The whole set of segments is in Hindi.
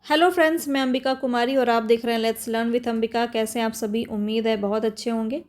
हेलो फ्रेंड्स, मैं अंबिका कुमारी और आप देख रहे हैं लेट्स लर्न विथ अंबिका। कैसे हैं आप सभी? उम्मीद है बहुत अच्छे होंगे।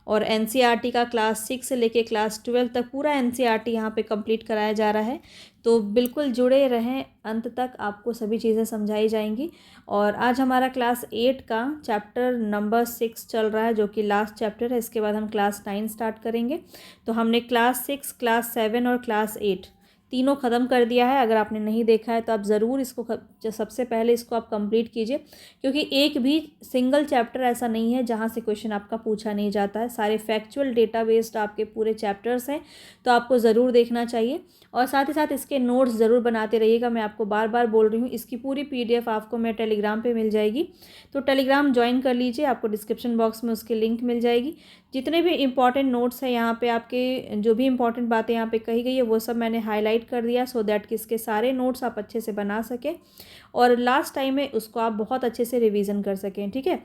और एनसीईआरटी का क्लास 6 से लेके क्लास 12 तक पूरा एनसीईआरटी यहाँ पे कंप्लीट कराया जा रहा है। तो बिल्कुल जुड़े रहें, अंत तक आपको सभी चीज़ें समझाई जाएंगी। और आज हमारा क्लास 8 का चैप्टर नंबर 6 चल रहा है, जो कि लास्ट चैप्टर है। इसके बाद हम क्लास 9 स्टार्ट करेंगे। तो हमने क्लास 6, क्लास 7 और क्लास 8 तीनों ख़त्म कर दिया है। अगर आपने नहीं देखा है तो आप ज़रूर इसको सबसे पहले इसको आप कंप्लीट कीजिए, क्योंकि एक भी सिंगल चैप्टर ऐसा नहीं है जहाँ से क्वेश्चन आपका पूछा नहीं जाता है। सारे फैक्चुअल डेटा बेस्ड आपके पूरे चैप्टर्स हैं, तो आपको ज़रूर देखना चाहिए। और साथ ही साथ इसके नोट्स ज़रूर बनाते रहिएगा। मैं आपको बार बार बोल रही हूँ, इसकी पूरी PDF आपको मैं टेलीग्राम पर मिल जाएगी, तो टेलीग्राम ज्वाइन कर लीजिए। आपको डिस्क्रिप्शन बॉक्स में उसकी लिंक मिल जाएगी। जितने भी इंपॉर्टेंट नोट्स हैं यहाँ पे, आपके जो भी इंपॉर्टेंट बातें यहाँ पे कही गई है वो सब मैंने हाईलाइट कर दिया, सो दैट कि इसके सारे नोट्स आप अच्छे से बना सकें और लास्ट टाइम में उसको आप बहुत अच्छे से रिवीजन कर सकें। ठीक है।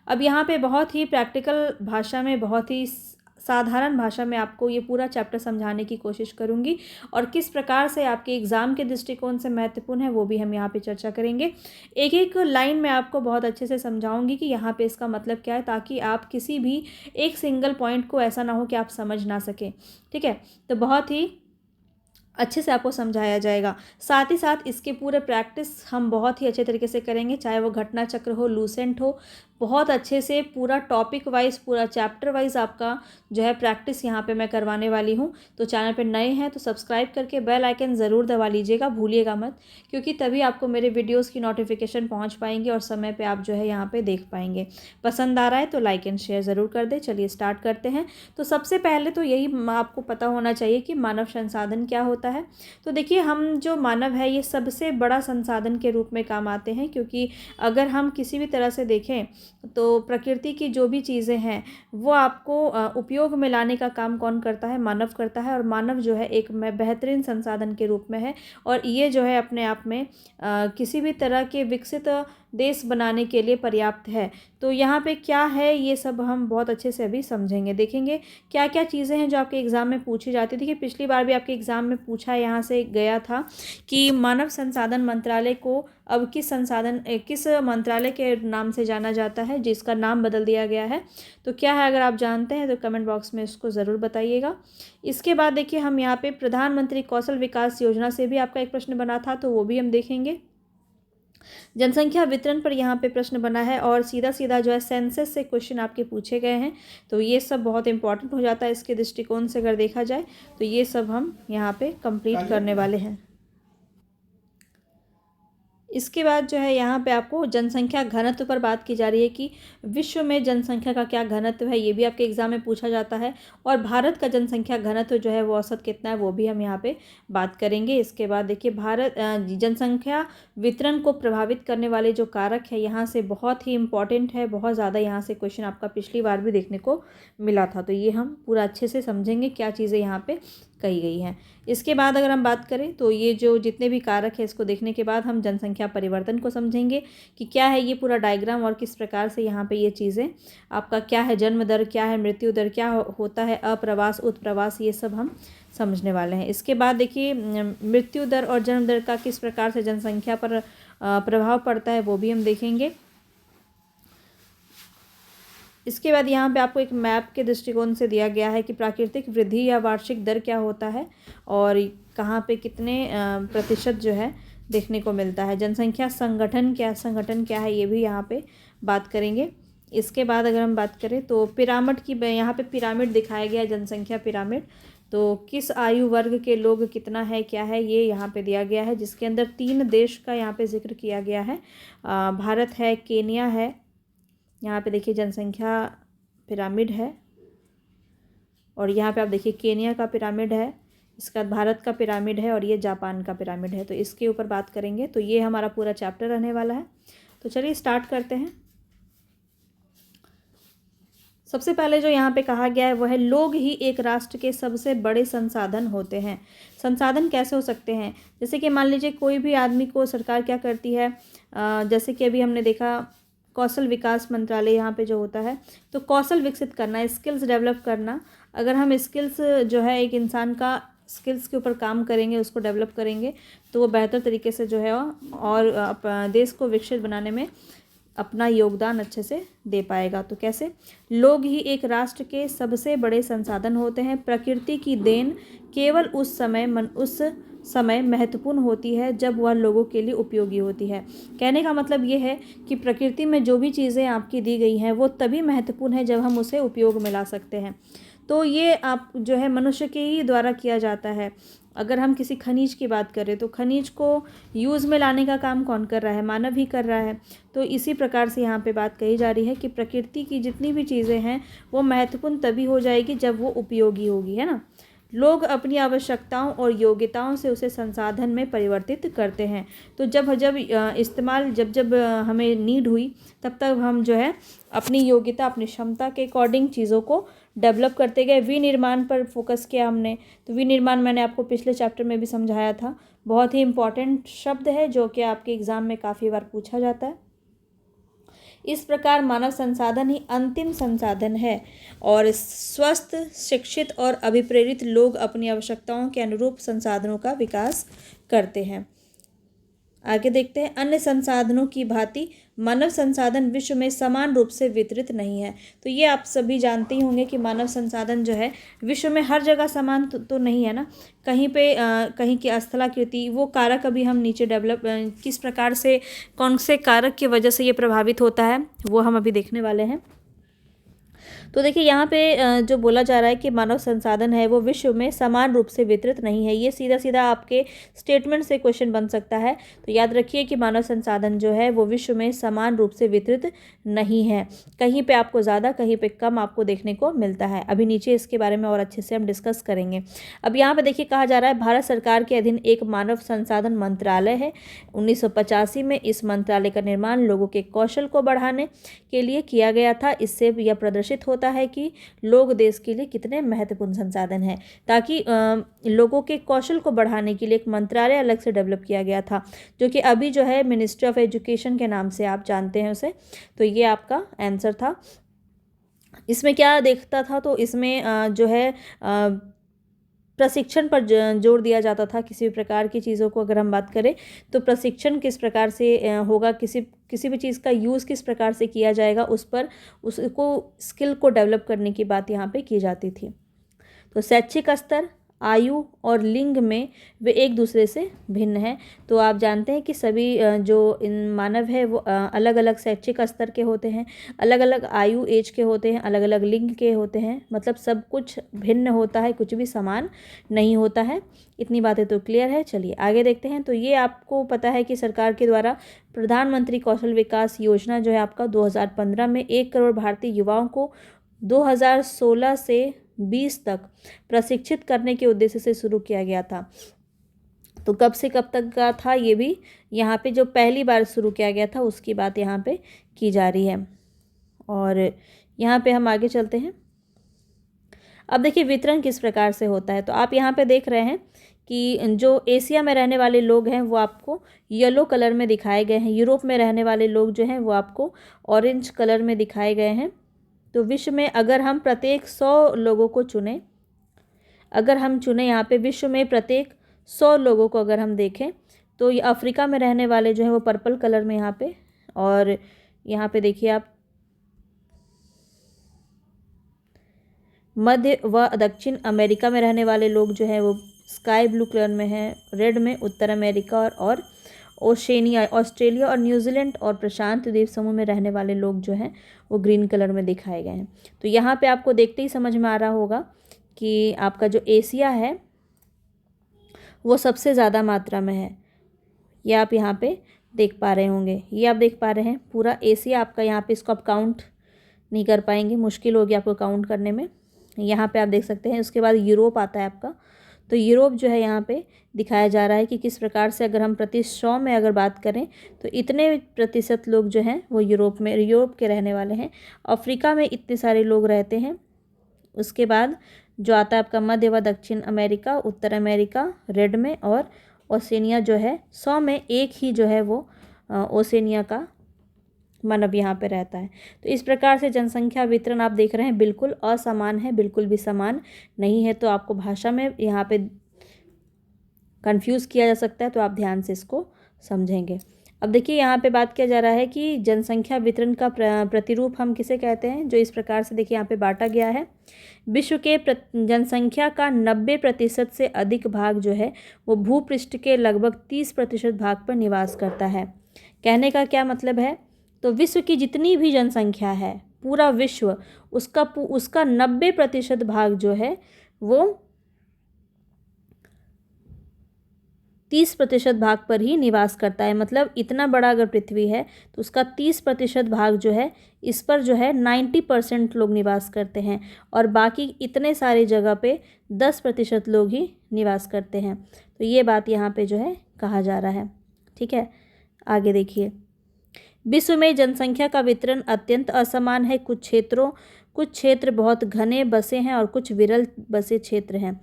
अब यहाँ पे बहुत ही प्रैक्टिकल भाषा में, बहुत ही साधारण भाषा में आपको ये पूरा चैप्टर समझाने की कोशिश करूँगी, और किस प्रकार से आपके एग्ज़ाम के दृष्टिकोण से महत्वपूर्ण है वो भी हम यहाँ पे चर्चा करेंगे। एक एक लाइन में आपको बहुत अच्छे से समझाऊंगी कि यहाँ पे इसका मतलब क्या है, ताकि आप किसी भी एक सिंगल पॉइंट को ऐसा ना हो कि आप समझ ना सकें। ठीक है। तो बहुत ही अच्छे से आपको समझाया जाएगा। साथ ही साथ इसके पूरे प्रैक्टिस हम बहुत ही अच्छे तरीके से करेंगे, चाहे वो घटना चक्र हो, लूसेंट हो। बहुत अच्छे से पूरा टॉपिक वाइज, पूरा चैप्टर वाइज आपका जो है प्रैक्टिस यहाँ पे मैं करवाने वाली हूँ। तो चैनल पे नए हैं तो सब्सक्राइब करके बेल आइकन ज़रूर दबा लीजिएगा, भूलिएगा मत, क्योंकि तभी आपको मेरे वीडियोज़ की नोटिफिकेशन पहुँच पाएंगी और समय पर आप जो है यहाँ पर देख पाएंगे। पसंद आ रहा है तो लाइक एंड शेयर ज़रूर कर दें। चलिए स्टार्ट करते हैं। तो सबसे पहले तो यही आपको पता होना चाहिए कि मानव संसाधन क्या होता है। तो देखिए, हम जो मानव है ये सबसे बड़ा संसाधन के रूप में काम आते हैं, क्योंकि अगर हम किसी भी तरह से देखें तो प्रकृति की जो भी चीज़ें हैं वो आपको उपयोग में लाने का काम कौन करता है? मानव करता है। और मानव जो है एक बेहतरीन संसाधन के रूप में है, और ये जो है अपने आप में किसी भी तरह के विकसित देश बनाने के लिए पर्याप्त है। तो यहाँ पे क्या है ये सब हम बहुत अच्छे से अभी समझेंगे, देखेंगे क्या क्या चीज़ें हैं जो आपके एग्ज़ाम में पूछी जाती थी। कि पिछली बार भी आपके एग्ज़ाम में पूछा यहाँ से गया था कि मानव संसाधन मंत्रालय को अब किस मंत्रालय के नाम से जाना जाता है, जिसका नाम बदल दिया गया है। तो क्या है, अगर आप जानते हैं तो कमेंट बॉक्स में इसको ज़रूर बताइएगा। इसके बाद देखिए, हम यहाँ पे प्रधानमंत्री कौशल विकास योजना से भी आपका एक प्रश्न बना था, तो वो भी हम देखेंगे। जनसंख्या वितरण पर यहाँ पे प्रश्न बना है, और सीधा सीधा जो है सेंसस से क्वेश्चन आपके पूछे गए हैं। तो ये सब बहुत इंपॉर्टेंट हो जाता है इसके दृष्टिकोण से अगर देखा जाए। तो ये सब हम यहाँ पे कंप्लीट करने वाले हैं। इसके बाद जो है यहाँ पे आपको जनसंख्या घनत्व पर बात की जा रही है कि विश्व में जनसंख्या का क्या घनत्व है, ये भी आपके एग्जाम में पूछा जाता है। और भारत का जनसंख्या घनत्व जो है वो औसत कितना है, वो भी हम यहाँ पे बात करेंगे। इसके बाद देखिए, भारत जनसंख्या वितरण को प्रभावित करने वाले जो कारक है यहाँ से बहुत ही इंपॉर्टेंट है, बहुत ज़्यादा यहाँ से क्वेश्चन आपका पिछली बार भी देखने को मिला था। तो ये हम पूरा अच्छे से समझेंगे क्या चीज़ें यहाँ पे कही गई हैं। इसके बाद अगर हम बात करें तो ये जो जितने भी कारक है इसको देखने के बाद हम जनसंख्या परिवर्तन को समझेंगे कि क्या है ये पूरा डायग्राम, और किस प्रकार से यहाँ पे ये चीज़ें आपका क्या है, जन्म दर क्या है, मृत्यु दर क्या होता है, अप्रवास उत्प्रवास, ये सब हम समझने वाले हैं। इसके बाद देखिए, मृत्यु दर और जन्म दर का किस प्रकार से जनसंख्या पर प्रभाव पड़ता है वो भी हम देखेंगे। इसके बाद यहाँ पे आपको एक मैप के दृष्टिकोण से दिया गया है कि प्राकृतिक वृद्धि या वार्षिक दर क्या होता है, और कहाँ पे कितने प्रतिशत जो है देखने को मिलता है। जनसंख्या संगठन क्या है, ये भी यहाँ पे बात करेंगे। इसके बाद अगर हम बात करें तो पिरामिड की, यहाँ पे पिरामिड दिखाया गया है, जनसंख्या पिरामिड। तो किस आयु वर्ग के लोग कितना है, क्या है, ये यहाँ पे दिया गया है, जिसके अंदर 3 देश का यहाँ पे जिक्र किया गया है। भारत है, केन्या है। यहाँ पे देखिए जनसंख्या पिरामिड है, और यहाँ पे आप देखिए केन्या का पिरामिड है, इसका भारत का पिरामिड है, और ये जापान का पिरामिड है। तो इसके ऊपर बात करेंगे। तो ये हमारा पूरा चैप्टर रहने वाला है। तो चलिए स्टार्ट करते हैं। सबसे पहले जो यहाँ पे कहा गया है वो है, लोग ही एक राष्ट्र के सबसे बड़े संसाधन होते हैं। संसाधन कैसे हो सकते हैं? जैसे कि मान लीजिए कोई भी आदमी को सरकार क्या करती है, जैसे कि अभी हमने देखा कौशल विकास मंत्रालय यहाँ पे जो होता है, तो कौशल विकसित करना, स्किल्स डेवलप करना। अगर हम स्किल्स जो है एक इंसान का स्किल्स के ऊपर काम करेंगे, उसको डेवलप करेंगे, तो वो बेहतर तरीके से जो है और देश को विकसित बनाने में अपना योगदान अच्छे से दे पाएगा। तो कैसे? लोग ही एक राष्ट्र के सबसे बड़े संसाधन होते हैं। प्रकृति की देन केवल उस समय महत्वपूर्ण होती है जब वह लोगों के लिए उपयोगी होती है। कहने का मतलब ये है कि प्रकृति में जो भी चीज़ें आपकी दी गई हैं वो तभी महत्वपूर्ण है जब हम उसे उपयोग में ला सकते हैं। तो ये आप जो है मनुष्य के ही द्वारा किया जाता है। अगर हम किसी खनिज की बात करें तो खनिज को यूज़ में लाने का काम कौन कर रहा है? मानव ही कर रहा है। तो इसी प्रकार से यहाँ पे बात कही जा रही है कि प्रकृति की जितनी भी चीज़ें हैं वो महत्वपूर्ण तभी हो जाएगी जब वो उपयोगी होगी, है ना। लोग अपनी आवश्यकताओं और योग्यताओं से उसे संसाधन में परिवर्तित करते हैं। तो जब इस्तेमाल जब हमें नीड हुई तब तक हम जो है अपनी योग्यता, अपनी क्षमता के अकॉर्डिंग चीज़ों को डेवलप करते गए। विनिर्माण पर फोकस किया हमने। तो विनिर्माण मैंने आपको पिछले चैप्टर में भी समझाया था। बहुत ही इम्पॉर्टेंट शब्द है जो कि आपके एग्ज़ाम में काफ़ी बार पूछा जाता है। इस प्रकार मानव संसाधन ही अंतिम संसाधन है और स्वस्थ, शिक्षित और अभिप्रेरित लोग अपनी आवश्यकताओं के अनुरूप संसाधनों का विकास करते हैं। आगे देखते हैं। अन्य संसाधनों की भांति मानव संसाधन विश्व में समान रूप से वितरित नहीं है। तो ये आप सभी जानते ही होंगे कि मानव संसाधन जो है विश्व में हर जगह समान तो नहीं है ना। कहीं पे कहीं की स्थलाकृति, वो कारक अभी हम नीचे डेवलप किस प्रकार से, कौन से कारक की वजह से ये प्रभावित होता है वो हम अभी देखने वाले हैं। तो देखिए यहाँ पे जो बोला जा रहा है कि मानव संसाधन है वो विश्व में समान रूप से वितरित नहीं है, ये सीधा सीधा आपके स्टेटमेंट से क्वेश्चन बन सकता है। तो याद रखिए कि मानव संसाधन जो है वो विश्व में समान रूप से वितरित नहीं है। कहीं पे आपको ज़्यादा, कहीं पे कम आपको देखने को मिलता है। अभी नीचे इसके बारे में और अच्छे से हम डिस्कस करेंगे। अब यहाँ पर देखिए कहा जा रहा है भारत सरकार के अधीन एक मानव संसाधन मंत्रालय है। 1985 में इस मंत्रालय का निर्माण लोगों के कौशल को बढ़ाने के लिए किया गया था। इससे यह प्रदर्शित होता है कि लोग देश के लिए कितने महत्वपूर्ण संसाधन हैं। ताकि लोगों के कौशल को बढ़ाने के लिए एक मंत्रालय अलग से डेवलप किया गया था, जो कि अभी जो है मिनिस्ट्री ऑफ एजुकेशन के नाम से आप जानते हैं उसे। तो ये आपका आंसर था। इसमें क्या देखता था? तो इसमें जो है प्रशिक्षण पर जोर दिया जाता था। किसी भी प्रकार की चीज़ों को अगर हम बात करें तो प्रशिक्षण किस प्रकार से होगा, किसी भी चीज़ का यूज़ किस प्रकार से किया जाएगा, उस पर उसको स्किल को डेवलप करने की बात यहाँ पे की जाती थी। तो शैक्षिक स्तर, आयु और लिंग में वे एक दूसरे से भिन्न हैं। तो आप जानते हैं कि सभी जो इन मानव है वो अलग अलग शैक्षिक स्तर के होते हैं, अलग अलग आयु एज के होते हैं, अलग अलग लिंग के होते हैं। मतलब सब कुछ भिन्न होता है, कुछ भी समान नहीं होता है। इतनी बातें तो क्लियर है। चलिए आगे देखते हैं। तो ये आपको पता है कि सरकार के द्वारा प्रधानमंत्री कौशल विकास योजना जो है आपका 2015 में 1 करोड़ भारतीय युवाओं को 2016 से 20 तक प्रशिक्षित करने के उद्देश्य से शुरू किया गया था। तो कब से कब तक का था ये भी यहाँ पे जो पहली बार शुरू किया गया था उसकी बात यहाँ पे की जा रही है। और यहाँ पे हम आगे चलते हैं। अब देखिए वितरण किस प्रकार से होता है। तो आप यहाँ पे देख रहे हैं कि जो एशिया में रहने वाले लोग हैं वो आपको येलो कलर में दिखाए गए हैं। यूरोप में रहने वाले लोग जो हैं वो आपको ऑरेंज कलर में दिखाए गए हैं। तो विश्व में अगर हम प्रत्येक 100 लोगों को चुनें, अगर हम चुनें यहाँ पे विश्व में प्रत्येक 100 लोगों को अगर हम देखें तो ये अफ्रीका में रहने वाले जो हैं वो पर्पल कलर में यहाँ पे, और यहाँ पे देखिए आप मध्य व दक्षिण अमेरिका में रहने वाले लोग जो हैं वो स्काई ब्लू कलर में हैं, रेड में उत्तर अमेरिका और ओशेनिया, ऑस्ट्रेलिया और न्यूजीलैंड और प्रशांत द्वीप समूह में रहने वाले लोग जो हैं वो ग्रीन कलर में दिखाए गए हैं। तो यहाँ पे आपको देखते ही समझ में आ रहा होगा कि आपका जो एशिया है वो सबसे ज़्यादा मात्रा में है। ये आप यहाँ पे देख पा रहे होंगे, ये आप देख पा रहे हैं पूरा एशिया आपका। यहाँ पे इसको आप काउंट नहीं कर पाएंगे, मुश्किल होगी आपको काउंट करने में। यहाँ पे आप देख सकते हैं। उसके बाद यूरोप आता है आपका। तो यूरोप जो है यहाँ पे दिखाया जा रहा है कि किस प्रकार से अगर हम प्रति 100 में अगर बात करें तो इतने प्रतिशत लोग जो हैं वो यूरोप के रहने वाले हैं। अफ्रीका में इतने सारे लोग रहते हैं। उसके बाद जो आता है आपका मध्य व दक्षिण अमेरिका, उत्तर अमेरिका रेड में, और ओसेनिया जो है 100 में एक ही जो है वो ओसेनिया का मानव यहाँ पे रहता है। तो इस प्रकार से जनसंख्या वितरण आप देख रहे हैं बिल्कुल असमान है, बिल्कुल भी समान नहीं है। तो आपको भाषा में यहाँ पे कंफ्यूज किया जा सकता है, तो आप ध्यान से इसको समझेंगे। अब देखिए यहाँ पे बात किया जा रहा है कि जनसंख्या वितरण का प्रतिरूप हम किसे कहते हैं, जो इस प्रकार से देखिए यहाँ पे बांटा गया है। विश्व के जनसंख्या का 90% से अधिक भाग जो है वो भूपृष्ठ के लगभग 30% भाग पर निवास करता है। कहने का क्या मतलब है, तो विश्व की जितनी भी जनसंख्या है, पूरा विश्व, उसका 90% भाग जो है वो 30% भाग पर ही निवास करता है। मतलब इतना बड़ा अगर पृथ्वी है तो उसका 30% भाग जो है, इस पर जो है 90% लोग निवास करते हैं, और बाकी इतने सारे जगह पे 10% लोग ही निवास करते हैं। तो ये बात यहाँ पे जो है कहा जा रहा है। ठीक है, आगे देखिए। विश्व में जनसंख्या का वितरण अत्यंत असमान है। कुछ क्षेत्र बहुत घने बसे हैं और कुछ विरल बसे क्षेत्र हैं।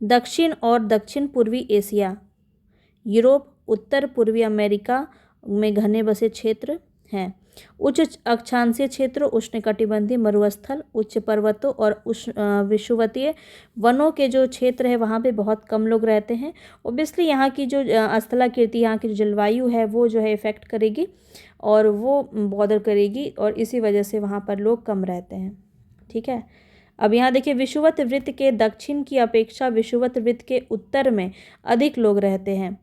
दक्षिण और दक्षिण पूर्वी एशिया, यूरोप, उत्तर पूर्वी अमेरिका में घने बसे क्षेत्र हैं। उच्च अक्षांशीय क्षेत्र, उष्णकटिबंधीय मरुस्थल, उच्च पर्वतों और विषुवतीय वनों के जो क्षेत्र है वहाँ पे बहुत कम लोग रहते हैं। ओबियसली यहाँ की जो स्थलाकृति, यहाँ की जो जलवायु है वो जो है इफ़ेक्ट करेगी और वो बॉदर करेगी, और इसी वजह से वहाँ पर लोग कम रहते हैं। ठीक है, अब यहाँ देखिए, विषुवत वृत्त के दक्षिण की अपेक्षा विषुवत वृत्त के उत्तर में अधिक लोग रहते हैं।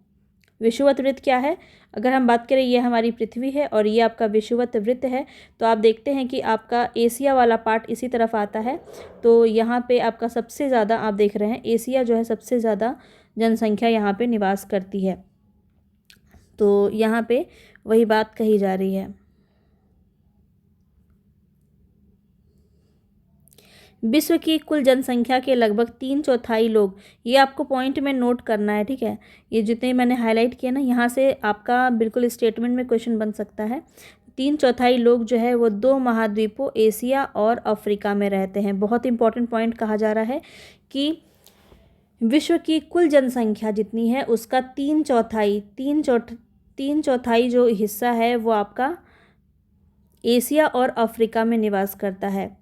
विषुवत वृत्त क्या है, अगर हम बात करें, ये हमारी पृथ्वी है और ये आपका विषुवत वृत्त है। तो आप देखते हैं कि आपका एशिया वाला पार्ट इसी तरफ आता है, तो यहाँ पे आपका सबसे ज़्यादा, आप देख रहे हैं एशिया जो है सबसे ज़्यादा जनसंख्या यहाँ पे निवास करती है। तो यहाँ पे वही बात कही जा रही है। विश्व की कुल जनसंख्या के लगभग 3/4 लोग, ये आपको पॉइंट में नोट करना है। ठीक है, ये जितने मैंने हाईलाइट किए ना, यहाँ से आपका बिल्कुल स्टेटमेंट में क्वेश्चन बन सकता है। 3/4 लोग जो है वो 2 महाद्वीपों एशिया और अफ्रीका में रहते हैं। बहुत इंपॉर्टेंट पॉइंट कहा जा रहा है कि विश्व की कुल जनसंख्या जितनी है उसका 3/4 जो हिस्सा है वो आपका एशिया और अफ्रीका में निवास करता है।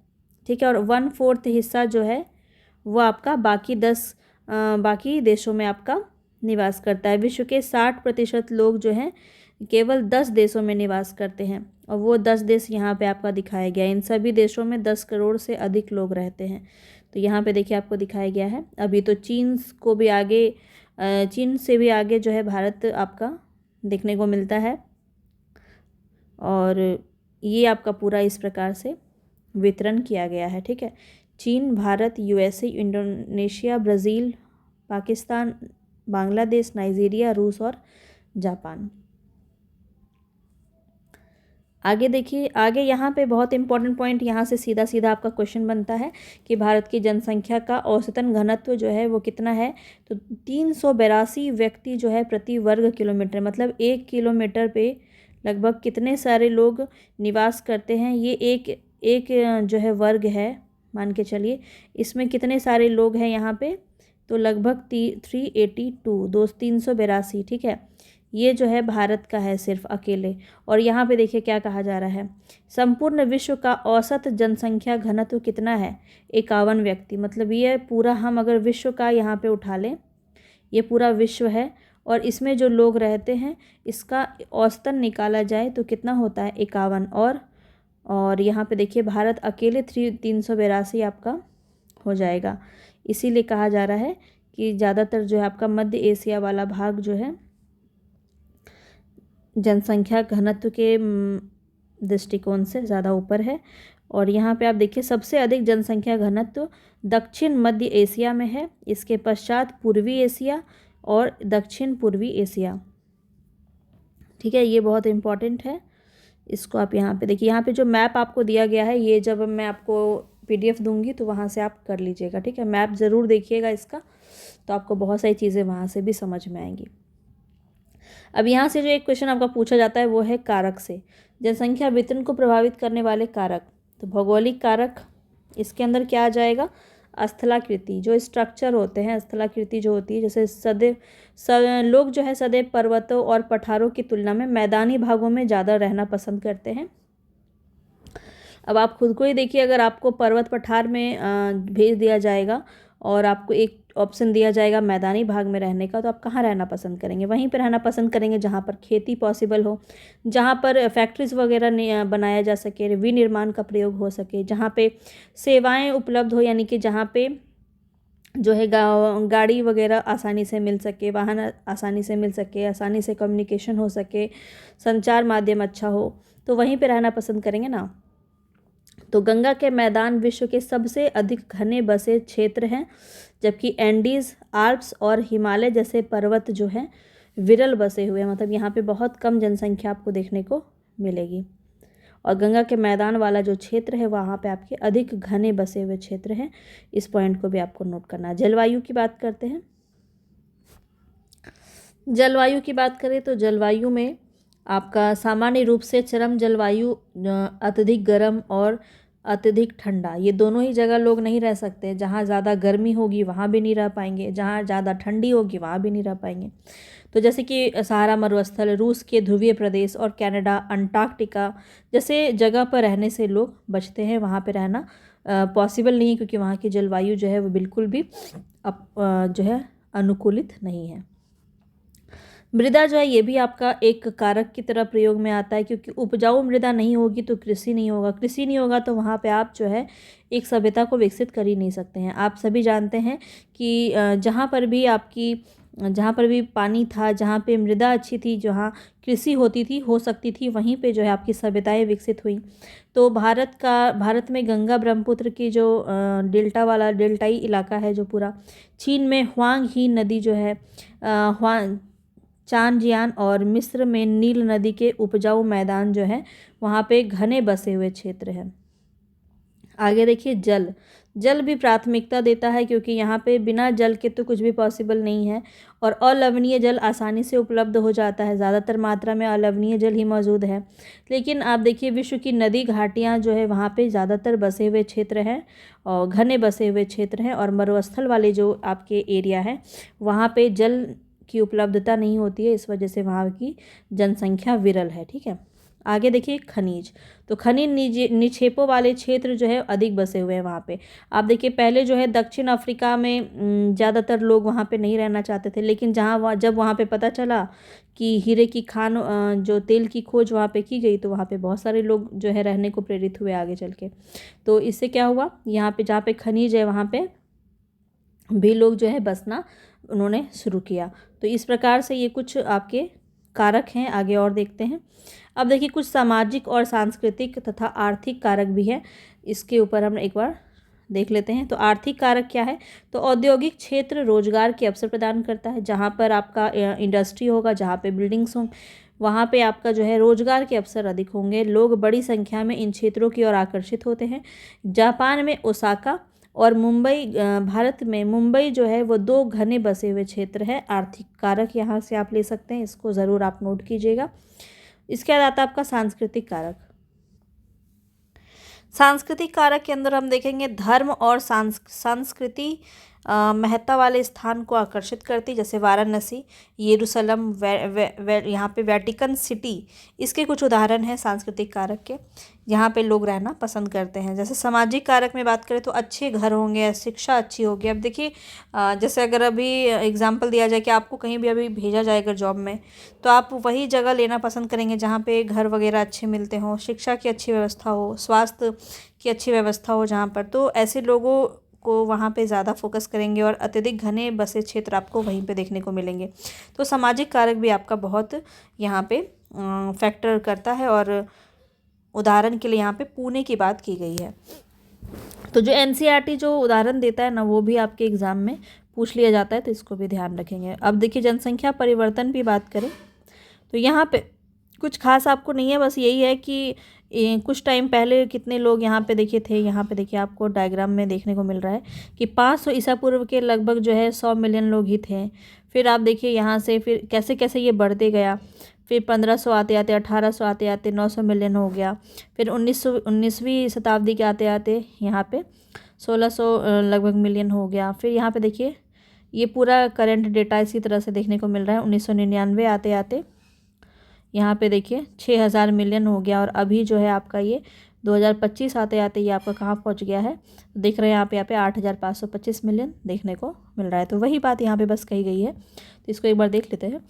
ठीक है, और 1/4 हिस्सा जो है वो आपका बाकी देशों में आपका निवास करता है। विश्व के 60% लोग जो हैं केवल 10 देशों में निवास करते हैं, और वो 10 देश यहाँ पे आपका दिखाया गया है। इन सभी देशों में 10 करोड़ से अधिक लोग रहते हैं। तो यहाँ पे देखिए आपको दिखाया गया है। अभी तो चीन से भी आगे जो है भारत आपका देखने को मिलता है, और ये आपका पूरा इस प्रकार से वितरण किया गया है। ठीक है, चीन, Bharat, USA, Indonesia, Brazil, Pakistan, Bangladesh, Nigeria, रूस और जापान। आगे देखिए, आगे यहाँ पे बहुत इंपॉर्टेंट पॉइंट, यहाँ से सीधा सीधा आपका क्वेश्चन बनता है कि भारत की जनसंख्या का औसतन घनत्व जो है वो कितना है। तो 382 व्यक्ति जो है प्रति वर्ग किलोमीटर, मतलब 1 किलोमीटर पे लगभग कितने सारे लोग निवास करते हैं। ये एक जो है वर्ग है, मान के चलिए, इसमें कितने सारे लोग हैं यहाँ पे, तो लगभग 382। ठीक है, ये जो है भारत का है सिर्फ अकेले। और यहाँ पे देखिए क्या कहा जा रहा है, संपूर्ण विश्व का औसत जनसंख्या घनत्व कितना है, 51 व्यक्ति। मतलब ये पूरा, हम अगर विश्व का यहाँ पे उठा लें, ये पूरा विश्व है और इसमें जो लोग रहते हैं इसका औसतन निकाला जाए तो कितना होता है, 51। और यहाँ पे देखिए भारत अकेले 382 आपका हो जाएगा। इसीलिए कहा जा रहा है कि ज़्यादातर जो है आपका मध्य एशिया वाला भाग जो है जनसंख्या घनत्व के दृष्टिकोण से ज़्यादा ऊपर है। और यहाँ पे आप देखिए सबसे अधिक जनसंख्या घनत्व दक्षिण मध्य एशिया में है, इसके पश्चात पूर्वी एशिया और दक्षिण पूर्वी एशिया। ठीक है, ये बहुत इम्पॉर्टेंट है, इसको आप यहाँ पे देखिए। यहाँ पे जो मैप आपको दिया गया है, ये जब मैं आपको PDF दूंगी तो वहाँ से आप कर लीजिएगा। ठीक है, मैप ज़रूर देखिएगा इसका, तो आपको बहुत सारी चीज़ें वहाँ से भी समझ में आएंगी। अब यहाँ से जो एक क्वेश्चन आपका पूछा जाता है वो है कारक से, जनसंख्या वितरण को प्रभावित करने वाले कारक। तो भौगोलिक कारक, इसके अंदर क्या आ जाएगा, स्थलाकृति, जो स्ट्रक्चर होते हैं, स्थलाकृति जो होती है, जैसे लोग जो है सदैव पर्वतों और पठारों की तुलना में मैदानी भागों में ज़्यादा रहना पसंद करते हैं। अब आप खुद को ही देखिए, अगर आपको पर्वत पठार में भेज दिया जाएगा और आपको एक ऑप्शन दिया जाएगा मैदानी भाग में रहने का, तो आप कहाँ रहना पसंद करेंगे? वहीं पर रहना पसंद करेंगे जहाँ पर खेती पॉसिबल हो, जहाँ पर फैक्ट्रीज वगैरह बनाया जा सके, विनिर्माण का प्रयोग हो सके, जहाँ पे सेवाएं उपलब्ध हो, यानी कि जहाँ पे जो है गाड़ी वगैरह आसानी से मिल सके, वाहन आसानी से मिल सके, आसानी से कम्युनिकेशन हो सके, संचार माध्यम अच्छा हो, तो वहीं पे रहना पसंद करेंगे ना। तो गंगा के मैदान विश्व के सबसे अधिक घने बसे क्षेत्र हैं, जबकि एंडीज़, आल्प्स और हिमालय जैसे पर्वत जो हैं विरल बसे हुए हैं, मतलब यहाँ पे बहुत कम जनसंख्या आपको देखने को मिलेगी। और गंगा के मैदान वाला जो क्षेत्र है वहाँ पे आपके अधिक घने बसे हुए क्षेत्र हैं। इस पॉइंट को भी आपको नोट करना है। जलवायु की बात करते हैं। जलवायु की बात करें तो जलवायु में आपका सामान्य रूप से चरम जलवायु, अत्यधिक गर्म और अत्यधिक ठंडा, ये दोनों ही जगह लोग नहीं रह सकते। जहाँ ज़्यादा गर्मी होगी वहाँ भी नहीं रह पाएंगे, जहाँ ज़्यादा ठंडी होगी वहाँ भी नहीं रह पाएंगे। तो जैसे कि सहारा मरुस्थल, रूस के ध्रुवीय प्रदेश और कनाडा, अंटार्कटिका जैसे जगह पर रहने से लोग बचते हैं। वहाँ पे रहना पॉसिबल नहीं है, क्योंकि वहाँ की जलवायु जो है वो बिल्कुल भी जो है अनुकूलित नहीं है। मृदा जो है ये भी आपका एक कारक की तरह प्रयोग में आता है, क्योंकि उपजाऊ मृदा नहीं होगी तो कृषि नहीं होगा, कृषि नहीं होगा तो वहाँ पे आप जो है एक सभ्यता को विकसित कर ही नहीं सकते हैं। आप सभी जानते हैं कि जहाँ पर भी पानी था, जहाँ पे मृदा अच्छी थी, जहाँ कृषि होती थी, हो सकती थी, वहीं पे जो है आपकी सभ्यताएं विकसित हुई। तो भारत में गंगा ब्रह्मपुत्र की जो डेल्टाई इलाका है जो पूरा, चीन में ह्वांग ही नदी जो है, चानजियान और मिस्र में नील नदी के उपजाऊ मैदान जो है वहाँ पे घने बसे हुए क्षेत्र हैं। आगे देखिए, जल भी प्राथमिकता देता है, क्योंकि यहाँ पे बिना जल के तो कुछ भी पॉसिबल नहीं है। और अलवणीय जल आसानी से उपलब्ध हो जाता है, ज़्यादातर मात्रा में अलवणीय जल ही मौजूद है। लेकिन आप देखिए विश्व की नदी घाटियाँ जो है वहाँ पे ज़्यादातर बसे हुए क्षेत्र हैं और घने बसे हुए क्षेत्र हैं। और मरुस्थल वाले जो आपके एरिया है वहाँ पे जल की उपलब्धता नहीं होती है, इस वजह से वहाँ की जनसंख्या विरल है। ठीक है, आगे देखिए खनिज। तो खनिज निक्षेपों वाले क्षेत्र जो है अधिक बसे हुए हैं वहाँ पे। आप देखिए पहले जो है दक्षिण अफ्रीका में ज़्यादातर लोग वहाँ पे नहीं रहना चाहते थे, लेकिन जब वहाँ पे पता चला कि हीरे की खान जो तेल की खोज वहाँ पे की गई, तो वहाँ पे बहुत सारे लोग जो है रहने को प्रेरित हुए आगे चल के। तो इससे क्या हुआ, यहाँ पे जहाँ पे खनिज है वहाँ पे भी लोग जो है बसना उन्होंने शुरू किया। तो इस प्रकार से ये कुछ आपके कारक हैं। आगे और देखते हैं। अब देखिए कुछ सामाजिक और सांस्कृतिक तथा आर्थिक कारक भी हैं, इसके ऊपर हम एक बार देख लेते हैं। तो आर्थिक कारक क्या है, तो औद्योगिक क्षेत्र रोजगार के अवसर प्रदान करता है। जहाँ पर आपका इंडस्ट्री होगा, जहाँ पे बिल्डिंग्स हों, वहाँ पे आपका जो है रोजगार के अवसर अधिक होंगे। लोग बड़ी संख्या में इन क्षेत्रों की ओर आकर्षित होते हैं। जापान में ओसाका और मुंबई, भारत में मुंबई जो है वो 2 घने बसे हुए क्षेत्र है। आर्थिक कारक यहाँ से आप ले सकते हैं, इसको ज़रूर आप नोट कीजिएगा। इसके बाद आता है आपका सांस्कृतिक कारक। सांस्कृतिक कारक के अंदर हम देखेंगे धर्म और संस्कृति महत्ता वाले स्थान को आकर्षित करती, जैसे वाराणसी, यरूशलेम, यहाँ पे वेटिकन सिटी, इसके कुछ उदाहरण हैं सांस्कृतिक कारक के, यहाँ पे लोग रहना पसंद करते हैं। जैसे सामाजिक कारक में बात करें तो अच्छे घर होंगे, शिक्षा अच्छी होगी। अब देखिए जैसे अगर अभी एग्जांपल दिया जाए कि आपको कहीं भी अभी भेजा जाएगा जॉब में, तो आप वही जगह लेना पसंद करेंगे जहाँ पे घर वगैरह अच्छे मिलते हों, शिक्षा की अच्छी व्यवस्था हो, स्वास्थ्य की अच्छी व्यवस्था हो जहाँ पर, तो ऐसे लोगों को वहाँ पे ज़्यादा फोकस करेंगे और अत्यधिक घने बसे क्षेत्र आपको वहीं पे देखने को मिलेंगे। तो सामाजिक कारक भी आपका बहुत यहाँ पे फैक्टर करता है। और उदाहरण के लिए यहाँ पे पुणे की बात की गई है। तो जो एनसीईआरटी जो उदाहरण देता है ना, वो भी आपके एग्ज़ाम में पूछ लिया जाता है, तो इसको भी ध्यान रखेंगे। अब देखिए जनसंख्या परिवर्तन की बात करें तो यहाँ पे कुछ खास आपको नहीं है, बस यही है कि कुछ टाइम पहले कितने लोग यहाँ पे देखिए थे। यहाँ पे देखिए आपको डायग्राम में देखने को मिल रहा है कि 500 ईसा पूर्व के लगभग जो है 100 मिलियन लोग ही थे। फिर आप देखिए यहाँ से फिर कैसे कैसे ये बढ़ते गया। फिर 1500 आते आते 1800 आते आते 900 मिलियन हो गया। फिर 19वीं शताब्दी के आते आते यहाँ पे 1600 लगभग मिलियन हो गया। फिर यहाँ पे देखिए ये पूरा करंट डेटा इसी तरह से देखने को मिल रहा है। 1999 आते आते यहाँ पे देखिए 6000 मिलियन हो गया। और अभी जो है आपका ये 2025 आते आते ये आपका कहाँ पहुँच गया है, देख रहे हैं आप यहाँ पे 8,525 मिलियन देखने को मिल रहा है। तो वही बात यहाँ पे बस कही गई है, तो इसको एक बार देख लेते हैं।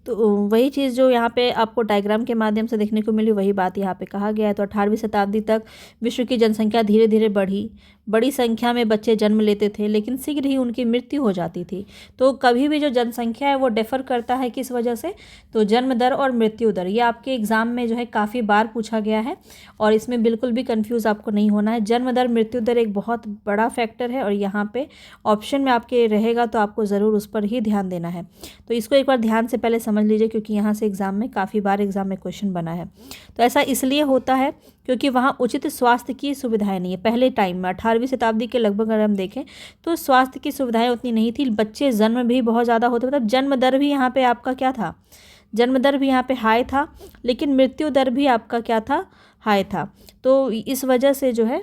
तो वही चीज़ जो यहाँ पे आपको डायग्राम के माध्यम से देखने को मिली, वही बात यहाँ पे कहा गया है। तो 18वीं शताब्दी तक विश्व की जनसंख्या धीरे धीरे बढ़ी, बड़ी संख्या में बच्चे जन्म लेते थे, लेकिन शीघ्र ही उनकी मृत्यु हो जाती थी। तो कभी भी जो जनसंख्या है वो डिफ़र करता है किस वजह से, तो जन्म दर और मृत्यु दर। ये आपके एग्ज़ाम में जो है काफ़ी बार पूछा गया है और इसमें बिल्कुल भी कन्फ्यूज़ आपको नहीं होना है। जन्म दर मृत्यु दर एक बहुत बड़ा फैक्टर है और यहाँ पे ऑप्शन में आपके रहेगा, तो आपको ज़रूर उस पर ही ध्यान देना है। तो इसको एक बार ध्यान से पहले समझ लीजिए, क्योंकि यहाँ से एग्ज़ाम में काफ़ी बार एग्ज़ाम में क्वेश्चन बना है। तो ऐसा इसलिए होता है क्योंकि वहाँ उचित स्वास्थ्य की सुविधाएं नहीं है। पहले टाइम में 18वीं शताब्दी के लगभग अगर हम देखें तो स्वास्थ्य की सुविधाएं उतनी नहीं थी, बच्चे जन्म भी बहुत ज़्यादा होते, मतलब जन्म दर भी यहाँ पे आपका क्या था, जन्म दर भी यहाँ पे हाई था, लेकिन मृत्यु दर भी आपका क्या था, हाई था। तो इस वजह से जो है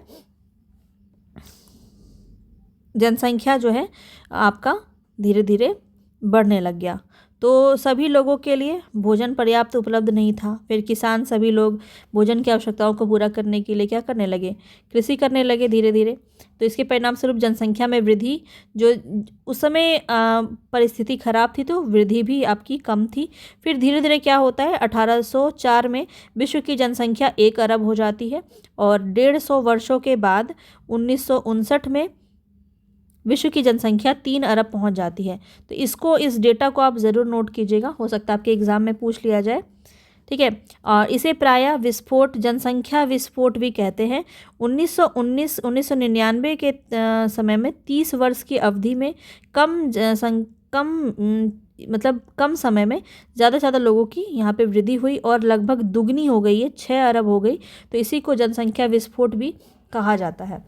जनसंख्या जो है आपका धीरे धीरे बढ़ने लग गया। तो सभी लोगों के लिए भोजन पर्याप्त उपलब्ध नहीं था। फिर किसान सभी लोग भोजन की आवश्यकताओं को पूरा करने के लिए क्या करने लगे, कृषि करने लगे धीरे धीरे। तो इसके परिणाम स्वरूप जनसंख्या में वृद्धि, जो उस समय परिस्थिति खराब थी तो वृद्धि भी आपकी कम थी। फिर धीरे धीरे क्या होता है, 1804 में विश्व की जनसंख्या 1 अरब हो जाती है और 150 वर्षों के बाद 1959 में विश्व की जनसंख्या 3 अरब पहुंच जाती है। तो इस डेटा को आप ज़रूर नोट कीजिएगा, हो सकता है आपके एग्ज़ाम में पूछ लिया जाए, ठीक है। और इसे प्रायः विस्फोट, जनसंख्या विस्फोट भी कहते हैं। 1999 के समय में 30 वर्ष की अवधि में कम समय में ज़्यादा से ज़्यादा लोगों की यहाँ पे वृद्धि हुई और लगभग दुगनी हो गई है, 6 अरब हो गई। तो इसी को जनसंख्या विस्फोट भी कहा जाता है।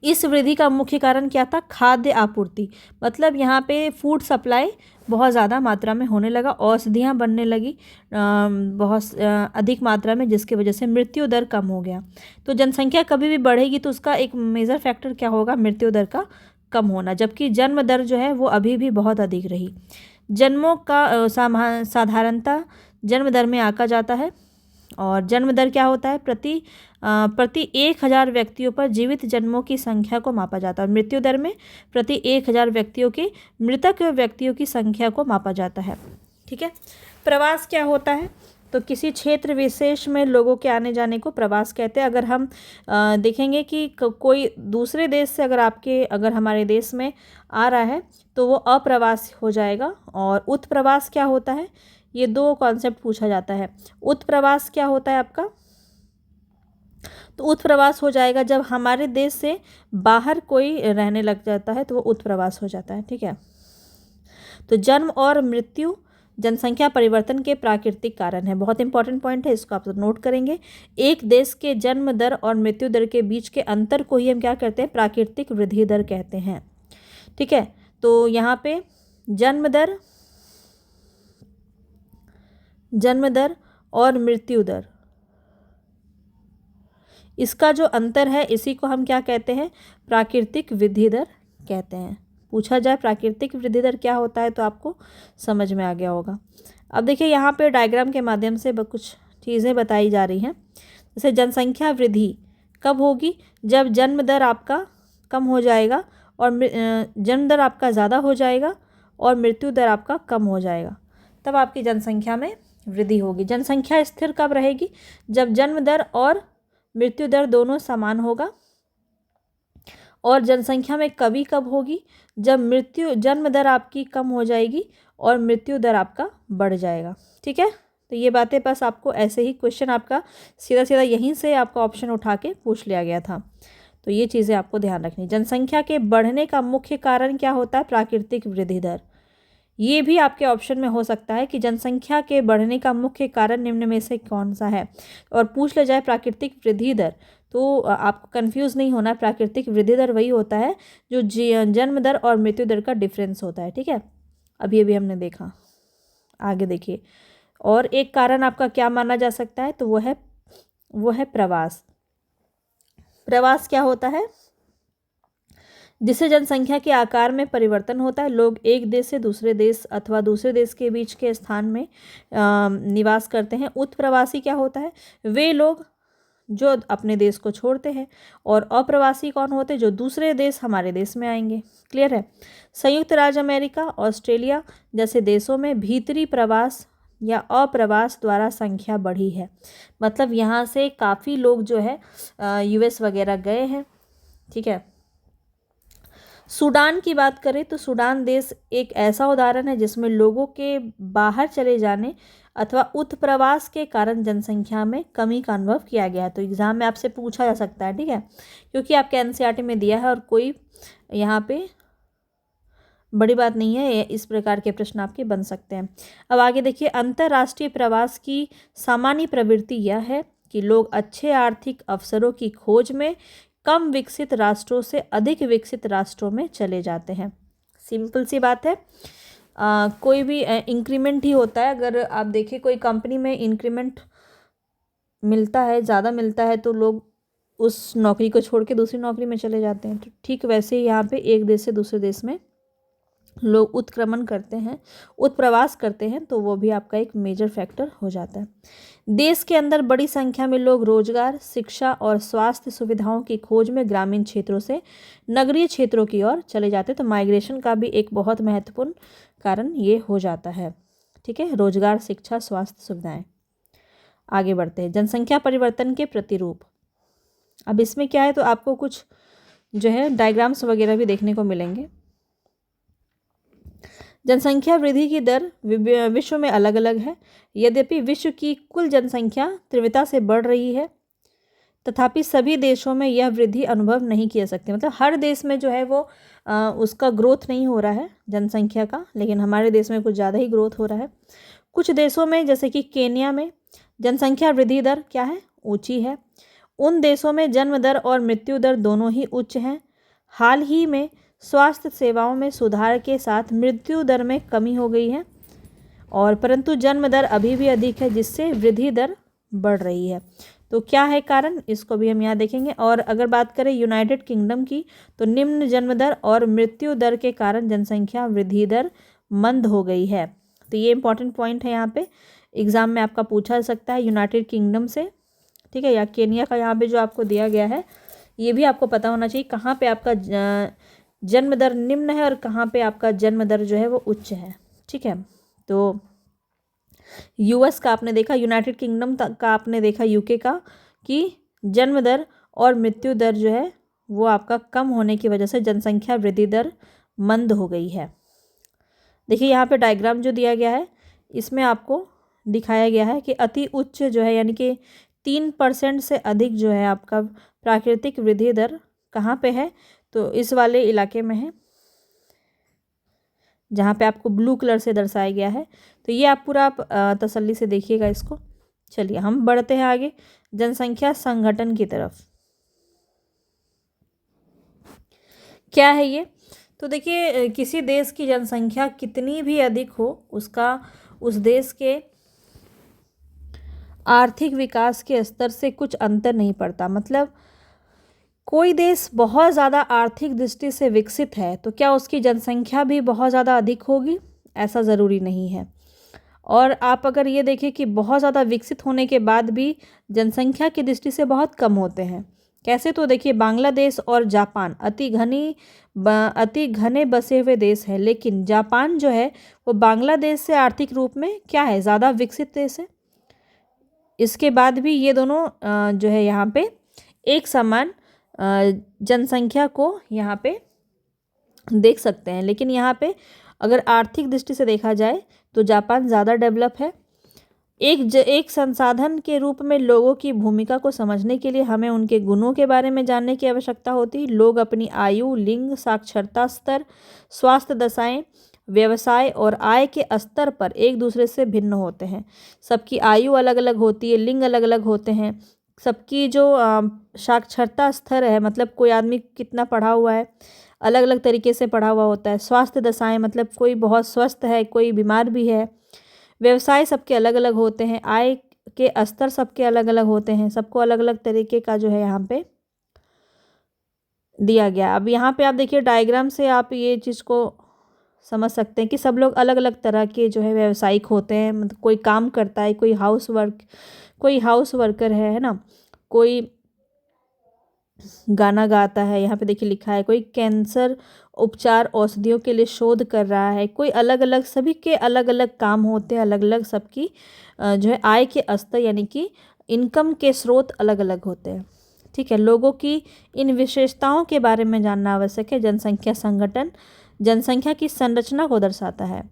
इस वृद्धि का मुख्य कारण क्या था, खाद्य आपूर्ति, मतलब यहाँ पे फूड सप्लाई बहुत ज़्यादा मात्रा में होने लगा, औषधियाँ बनने लगी बहुत अधिक मात्रा में, जिसकी वजह से मृत्यु दर कम हो गया। तो जनसंख्या कभी भी बढ़ेगी तो उसका एक मेजर फैक्टर क्या होगा, मृत्यु दर का कम होना, जबकि जन्म दर जो है वो अभी भी बहुत अधिक रही। जन्मों का साधारणतः जन्म दर में आंका जाता है और जन्म दर क्या होता है, प्रति 1000 व्यक्तियों पर जीवित जन्मों की संख्या को मापा जाता है। मृत्यु दर में प्रति 1000 व्यक्तियों के मृतक व्यक्तियों की संख्या को मापा जाता है, ठीक है। प्रवास क्या होता है, तो किसी क्षेत्र विशेष में लोगों के आने जाने को प्रवास कहते हैं। अगर हम देखेंगे कि कोई दूसरे देश से अगर हमारे देश में आ रहा है तो वो अप्रवास हो जाएगा। और उत्प्रवास क्या होता है, ये 2 कॉन्सेप्ट पूछा जाता है। उत्प्रवास क्या होता है आपका, तो उत्प्रवास हो जाएगा जब हमारे देश से बाहर कोई रहने लग जाता है तो वो उत्प्रवास हो जाता है, ठीक है। तो जन्म और मृत्यु जनसंख्या परिवर्तन के प्राकृतिक कारण है, बहुत इंपॉर्टेंट पॉइंट है, इसको आप नोट करेंगे। एक देश के जन्म दर और मृत्यु दर के बीच के अंतर को ही हम क्या कहते हैं, प्राकृतिक वृद्धि दर कहते हैं, ठीक है। तो यहाँ पे जन्म दर और मृत्यु दर, इसका जो अंतर है इसी को हम क्या कहते हैं, प्राकृतिक वृद्धि दर कहते हैं। पूछा जाए प्राकृतिक वृद्धि दर क्या होता है तो आपको समझ में आ गया होगा। अब देखिए यहाँ पे डायग्राम के माध्यम से कुछ चीज़ें बताई जा रही हैं। जैसे जनसंख्या वृद्धि कब होगी, जब जन्म दर आपका कम हो जाएगा और जन्म दर आपका ज़्यादा हो जाएगा और मृत्यु दर आपका कम हो जाएगा, तब आपकी जनसंख्या में वृद्धि होगी। जनसंख्या स्थिर कब रहेगी, जब जन्म दर और मृत्यु दर दोनों समान होगा। और जनसंख्या में कमी कब होगी, जब जन्म दर आपकी कम हो जाएगी और मृत्यु दर आपका बढ़ जाएगा, ठीक है। तो ये बातें बस आपको ऐसे ही क्वेश्चन आपका सीधा सीधा यहीं से आपका ऑप्शन उठा के पूछ लिया गया था। तो ये चीज़ें आपको ध्यान रखनी। जनसंख्या के बढ़ने का मुख्य कारण क्या होता है, प्राकृतिक वृद्धि दर। ये भी आपके ऑप्शन में हो सकता है कि जनसंख्या के बढ़ने का मुख्य कारण निम्न में से कौन सा है, और पूछ ले जाए प्राकृतिक वृद्धि दर, तो आपको कंफ्यूज नहीं होना। प्राकृतिक वृद्धि दर वही होता है जो जन्म दर और मृत्यु दर का डिफरेंस होता है, ठीक है। अभी अभी हमने देखा, आगे देखिए। और एक कारण आपका क्या माना जा सकता है, तो वो है प्रवास। प्रवास क्या होता है, जिससे जनसंख्या के आकार में परिवर्तन होता है। लोग एक देश से दूसरे देश अथवा दूसरे देश के बीच के स्थान में निवास करते हैं। उत्प्रवासी क्या होता है? वे लोग जो अपने देश को छोड़ते हैं। और अप्रवासी कौन होते हैं? जो दूसरे देश हमारे देश में आएंगे। क्लियर है? संयुक्त राज्य अमेरिका, ऑस्ट्रेलिया जैसे देशों में भीतरी प्रवास या अप्रवास द्वारा संख्या बढ़ी है। मतलब यहाँ से काफ़ी लोग जो है यूएस वगैरह गए हैं। ठीक है। सूडान की बात करें तो सूडान देश एक ऐसा उदाहरण है जिसमें लोगों के बाहर चले जाने अथवा उत्प्रवास के कारण जनसंख्या में कमी का अनुभव किया गया है। तो एग्जाम में आपसे पूछा जा सकता है। ठीक है, क्योंकि आपके एनसीईआरटी में दिया है और कोई यहाँ पे बड़ी बात नहीं है, इस प्रकार के प्रश्न आपके बन सकते हैं। अब आगे देखिए, अंतर्राष्ट्रीय प्रवास की सामान्य प्रवृत्ति यह है कि लोग अच्छे आर्थिक अवसरों की खोज में कम विकसित राष्ट्रों से अधिक विकसित राष्ट्रों में चले जाते हैं। सिंपल सी बात है। कोई भी इंक्रीमेंट ही होता है। अगर आप देखिए कोई कंपनी में इंक्रीमेंट मिलता है, ज़्यादा मिलता है, तो लोग उस नौकरी को छोड़ के दूसरी नौकरी में चले जाते हैं। तो ठीक वैसे ही यहाँ पे एक देश से दूसरे देश में लोग उत्क्रमण करते हैं, उत्प्रवास करते हैं, तो वो भी आपका एक मेजर फैक्टर हो जाता है। देश के अंदर बड़ी संख्या में लोग रोजगार, शिक्षा और स्वास्थ्य सुविधाओं की खोज में ग्रामीण क्षेत्रों से नगरीय क्षेत्रों की ओर चले जाते हैं। तो माइग्रेशन का भी एक बहुत महत्वपूर्ण कारण ये हो जाता है। ठीक है, रोजगार, शिक्षा, स्वास्थ्य सुविधाएं। आगे बढ़ते हैं, जनसंख्या परिवर्तन के प्रतिरूप। अब इसमें क्या है, तो आपको कुछ जो है डायग्राम्स वगैरह भी देखने को मिलेंगे। जनसंख्या वृद्धि की दर विश्व में अलग अलग है। यद्यपि विश्व की कुल जनसंख्या तीव्रता से बढ़ रही है, तथापि सभी देशों में यह वृद्धि अनुभव नहीं की जा सकती। मतलब हर देश में जो है वो उसका ग्रोथ नहीं हो रहा है जनसंख्या का, लेकिन हमारे देश में कुछ ज़्यादा ही ग्रोथ हो रहा है। कुछ देशों में जैसे कि केन्या में जनसंख्या वृद्धि दर क्या है? ऊंची है। उन देशों में जन्म दर और मृत्यु दर दोनों ही उच्च हैं। हाल ही में स्वास्थ्य सेवाओं में सुधार के साथ मृत्यु दर में कमी हो गई है, और परंतु जन्म दर अभी भी अधिक है, जिससे वृद्धि दर बढ़ रही है। तो क्या है कारण, इसको भी हम यहाँ देखेंगे। और अगर बात करें यूनाइटेड किंगडम की, तो निम्न जन्म दर और मृत्यु दर के कारण जनसंख्या वृद्धि दर मंद हो गई है। तो ये इंपॉर्टेंट पॉइंट है, यहाँ पे एग्जाम में आपका पूछा जा सकता है यूनाइटेड किंगडम से। ठीक है, या केनिया का यहाँ पे जो आपको दिया गया है, ये भी आपको पता होना चाहिए कहाँ पे आपका जन्म दर निम्न है और कहाँ पे आपका जन्म दर जो है वो उच्च है। ठीक है, तो यूएस का आपने देखा, यूनाइटेड किंगडम का आपने देखा, यूके का, कि जन्म दर और मृत्यु दर जो है वो आपका कम होने की वजह से जनसंख्या वृद्धि दर मंद हो गई है। देखिए यहाँ पे डायग्राम जो दिया गया है, इसमें आपको दिखाया गया है कि अति उच्च जो है, यानी कि 3% से अधिक जो है आपका प्राकृतिक वृद्धि दर कहाँ पे है, तो इस वाले इलाके में है, जहाँ पे आपको ब्लू कलर से दर्शाया गया है। तो ये आप पूरा तसल्ली से देखिएगा इसको। चलिए हम बढ़ते हैं आगे जनसंख्या संगठन की तरफ। क्या है ये? तो देखिए, किसी देश की जनसंख्या कितनी भी अधिक हो, उसका उस देश के आर्थिक विकास के स्तर से कुछ अंतर नहीं पड़ता। मतलब कोई देश बहुत ज़्यादा आर्थिक दृष्टि से विकसित है तो क्या उसकी जनसंख्या भी बहुत ज़्यादा अधिक होगी? ऐसा ज़रूरी नहीं है। और आप अगर ये देखें कि बहुत ज़्यादा विकसित होने के बाद भी जनसंख्या की दृष्टि से बहुत कम होते हैं। कैसे? तो देखिए, बांग्लादेश और जापान अति घने बसे हुए देश है, लेकिन जापान जो है वो बांग्लादेश से आर्थिक रूप में क्या है, ज़्यादा विकसित देश है। इसके बाद भी ये दोनों जो है यहाँ पे एक समान जनसंख्या को यहाँ पे देख सकते हैं। लेकिन यहाँ पे अगर आर्थिक दृष्टि से देखा जाए तो जापान ज़्यादा डेवलप है। एक संसाधन के रूप में लोगों की भूमिका को समझने के लिए हमें उनके गुणों के बारे में जानने की आवश्यकता होती है। लोग अपनी आयु, लिंग, साक्षरता स्तर, स्वास्थ्य दशाएं, व्यवसाय और आय के स्तर पर एक दूसरे से भिन्न होते हैं। सबकी आयु अलग अलग होती है, लिंग अलग अलग होते हैं, सबकी जो साक्षरता स्तर है, मतलब कोई आदमी कितना पढ़ा हुआ है, अलग अलग तरीके से पढ़ा हुआ होता है। स्वास्थ्य दशाएं, मतलब कोई बहुत स्वस्थ है, कोई बीमार भी है। व्यवसाय सबके अलग अलग होते हैं। आय के स्तर सबके अलग अलग होते हैं। सबको अलग अलग तरीके का जो है यहाँ पे दिया गया। अब यहाँ पे आप देखिए डायग्राम से आप ये चीज़ को समझ सकते हैं कि सब लोग अलग अलग तरह के जो है व्यावसायिक होते हैं। मतलब कोई काम करता है, कोई हाउस वर्कर है ना, कोई गाना गाता है, यहाँ पे देखिए लिखा है, कोई कैंसर उपचार औषधियों के लिए शोध कर रहा है, कोई अलग अलग, सभी के अलग अलग काम होते हैं, अलग अलग सबकी जो है आय के स्तर यानी कि इनकम के स्रोत अलग अलग होते हैं। ठीक है, लोगों की इन विशेषताओं के बारे में जानना आवश्यक है। जनसंख्या संगठन जनसंख्या की संरचना को दर्शाता है।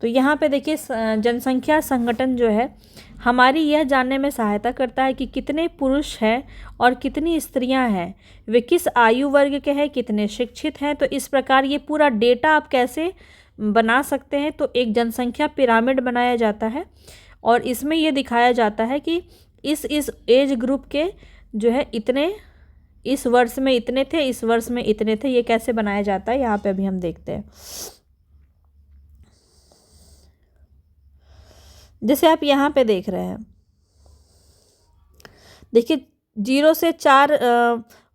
तो यहाँ पे देखिए जनसंख्या संगठन जो है हमारी यह जानने में सहायता करता है कि कितने पुरुष हैं और कितनी स्त्रियां हैं, वे किस आयु वर्ग के हैं, कितने शिक्षित हैं। तो इस प्रकार ये पूरा डेटा आप कैसे बना सकते हैं, तो एक जनसंख्या पिरामिड बनाया जाता है और इसमें ये दिखाया जाता है कि इस एज ग्रुप के जो है इतने, इस वर्ष में इतने थे, इस वर्ष में इतने थे। ये कैसे बनाया जाता है यहाँ पे अभी हम देखते हैं। जैसे आप यहाँ पे देख रहे हैं, देखिए 0 से 4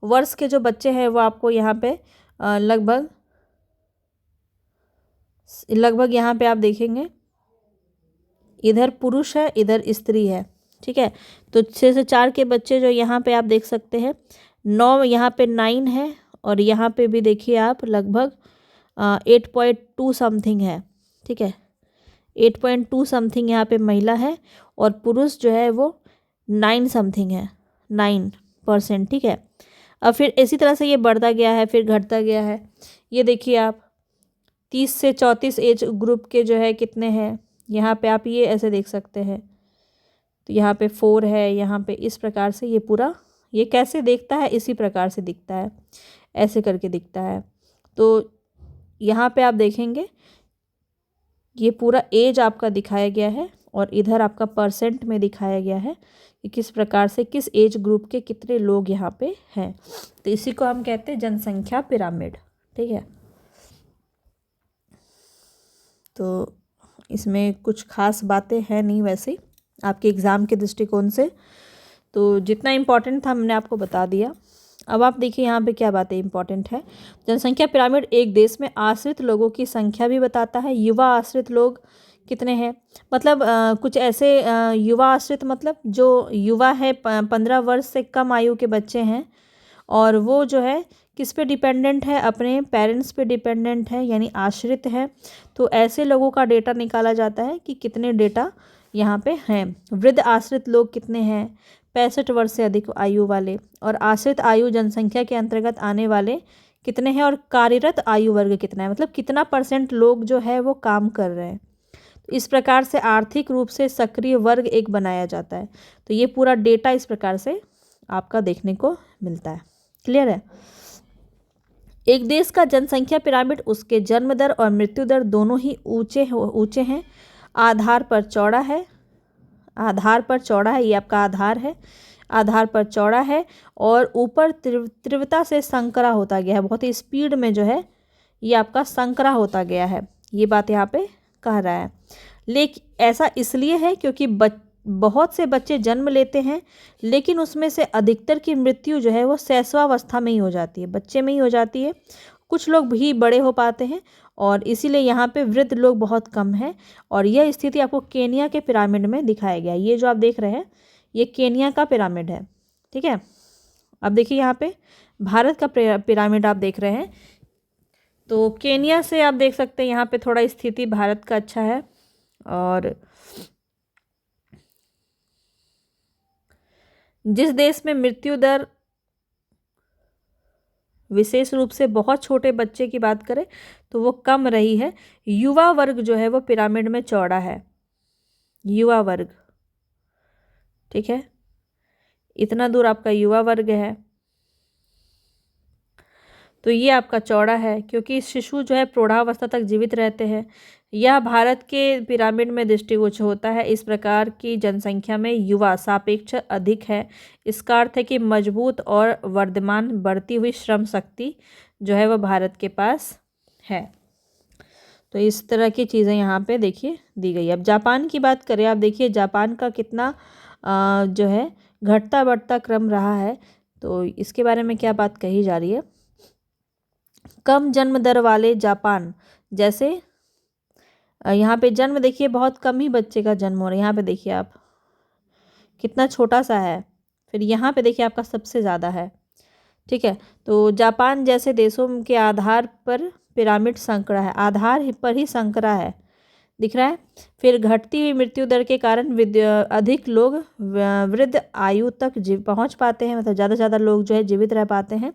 वर्ष के जो बच्चे हैं वो आपको यहाँ पे लगभग यहाँ पे आप देखेंगे इधर पुरुष है, इधर स्त्री है। ठीक है, तो 6 से 4 के बच्चे जो यहाँ पे आप देख सकते हैं, 9 यहाँ पे 9 है और यहाँ पे भी देखिए आप लगभग 8.2 समथिंग है। ठीक है, 8.2 समथिंग यहाँ पे महिला है और पुरुष जो है वो 9 समथिंग है, 9%। ठीक है, अब फिर इसी तरह से ये बढ़ता गया है, फिर घटता गया है। ये देखिए आप 30 से 34 एज ग्रुप के जो है कितने हैं, यहाँ पे आप ये ऐसे देख सकते हैं। तो यहाँ पे 4 है, यहाँ पे इस प्रकार से ये पूरा, ये कैसे दिखता है, इसी प्रकार से दिखता है, ऐसे करके दिखता है। तो यहाँ पे आप देखेंगे ये पूरा एज आपका दिखाया गया है और इधर आपका परसेंट में दिखाया गया है कि किस प्रकार से किस एज ग्रुप के कितने लोग यहाँ पे हैं। तो इसी को हम कहते हैं जनसंख्या पिरामिड। ठीक है, तो इसमें कुछ खास बातें हैं नहीं वैसे आपके एग्ज़ाम के दृष्टिकोण से, तो जितना इम्पोर्टेंट था हमने आपको बता दिया। अब आप देखिए यहाँ पे क्या बातें इंपॉर्टेंट है। जनसंख्या पिरामिड एक देश में आश्रित लोगों की संख्या भी बताता है। युवा आश्रित लोग कितने हैं, मतलब कुछ ऐसे युवा आश्रित मतलब जो युवा है 15 वर्ष से कम आयु के बच्चे हैं और वो जो है किस पे डिपेंडेंट है, अपने पेरेंट्स पे डिपेंडेंट है यानी आश्रित है। तो ऐसे लोगों का डेटा निकाला जाता है कि कितने डेटा यहाँ पे हैं। वृद्ध आश्रित लोग कितने हैं, 65 वर्ष से अधिक आयु वाले, और आश्रित आयु जनसंख्या के अंतर्गत आने वाले कितने हैं, और कार्यरत आयु वर्ग कितना है, मतलब कितना % लोग जो है वो काम कर रहे हैं। तो इस प्रकार से आर्थिक रूप से सक्रिय वर्ग एक बनाया जाता है। तो ये पूरा डेटा इस प्रकार से आपका देखने को मिलता है। क्लियर है। एक देश का जनसंख्या पिरामिड उसके जन्म दर और मृत्यु दर दोनों ही ऊंचे हैं। आधार पर चौड़ा है, ये आपका आधार है, आधार पर चौड़ा है और ऊपर तीव्रता से संकरा होता गया है, बहुत ही स्पीड में जो है ये आपका संकरा होता गया है। ये बात यहाँ पे कह रहा है। लेकिन ऐसा इसलिए है क्योंकि बहुत से बच्चे जन्म लेते हैं लेकिन उसमें से अधिकतर की मृत्यु जो है वो शैशवावस्था में ही हो जाती है, बच्चे में ही हो जाती है। कुछ लोग भी बड़े हो पाते हैं और इसीलिए यहाँ पे वृद्ध लोग बहुत कम हैं। और यह स्थिति आपको केनिया के पिरामिड में दिखाया गया है। ये जो आप देख रहे हैं ये केनिया का पिरामिड है। ठीक है, अब देखिए यहाँ पे भारत का पिरामिड आप देख रहे हैं। तो केनिया से आप देख सकते हैं यहाँ पे थोड़ा स्थिति भारत का अच्छा है और जिस देश में मृत्यु दर विशेष रूप से बहुत छोटे बच्चे की बात करें तो वो कम रही है। युवा वर्ग जो है वो पिरामिड में चौड़ा है, युवा वर्ग। ठीक है, इतना दूर आपका युवा वर्ग है तो ये आपका चौड़ा है क्योंकि शिशु जो है प्रौढ़ावस्था तक जीवित रहते हैं। यह भारत के पिरामिड में दृष्टिगोचर होता है। इस प्रकार की जनसंख्या में युवा सापेक्ष अधिक है। इसका अर्थ है कि मजबूत और वर्धमान बढ़ती हुई श्रम शक्ति जो है वह भारत के पास है। तो इस तरह की चीज़ें यहाँ पे देखिए दी गई। अब जापान की बात करें, आप देखिए जापान का कितना जो है घटता बढ़ता क्रम रहा है। तो इसके बारे में क्या बात कही जा रही है? कम जन्म दर वाले जापान जैसे, यहाँ पे जन्म देखिए बहुत कम ही बच्चे का जन्म हो रहा है, यहाँ पे देखिए आप कितना छोटा सा है, फिर यहाँ पे देखिए आपका सबसे ज़्यादा है। ठीक है, तो जापान जैसे देशों के आधार पर पिरामिड संकरा है, आधार पर ही संकरा है, दिख रहा है। फिर घटती हुई मृत्यु दर के कारण अधिक लोग वृद्ध आयु तक पहुंच पाते हैं, मतलब ज़्यादा से ज़्यादा लोग जो है जीवित रह पाते हैं।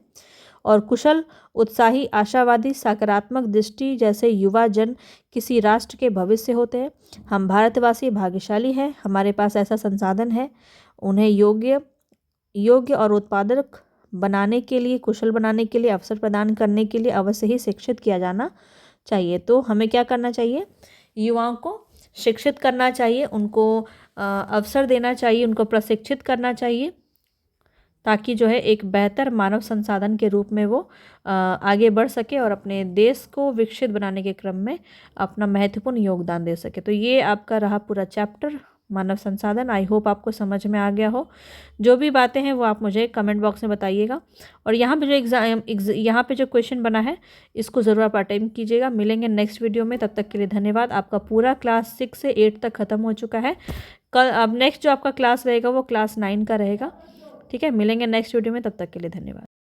और कुशल, उत्साही, आशावादी, सकारात्मक दृष्टि जैसे युवा जन किसी राष्ट्र के भविष्य होते हैं। हम भारतवासी भाग्यशाली हैं, हमारे पास ऐसा संसाधन है। उन्हें योग्य और उत्पादक बनाने के लिए, कुशल बनाने के लिए, अवसर प्रदान करने के लिए अवश्य ही शिक्षित किया जाना चाहिए। तो हमें क्या करना चाहिए? युवाओं को शिक्षित करना चाहिए, उनको अवसर देना चाहिए, उनको प्रशिक्षित करना चाहिए, ताकि जो है एक बेहतर मानव संसाधन के रूप में वो आगे बढ़ सके और अपने देश को विकसित बनाने के क्रम में अपना महत्वपूर्ण योगदान दे सके। तो ये आपका रहा पूरा चैप्टर मानव संसाधन। आई होप आपको समझ में आ गया हो। जो भी बातें हैं वो आप मुझे कमेंट बॉक्स में बताइएगा। और यहाँ पे जो यहाँ पे जो क्वेश्चन बना है इसको ज़रूर आप अटेम्प्ट कीजिएगा। मिलेंगे नेक्स्ट वीडियो में, तब तक के लिए धन्यवाद। आपका पूरा क्लास 6 से 8 तक ख़त्म हो चुका है। कल अब नेक्स्ट जो आपका क्लास रहेगा वो क्लास 9 का रहेगा। ठीक है, मिलेंगे नेक्स्ट वीडियो में, तब तक के लिए धन्यवाद।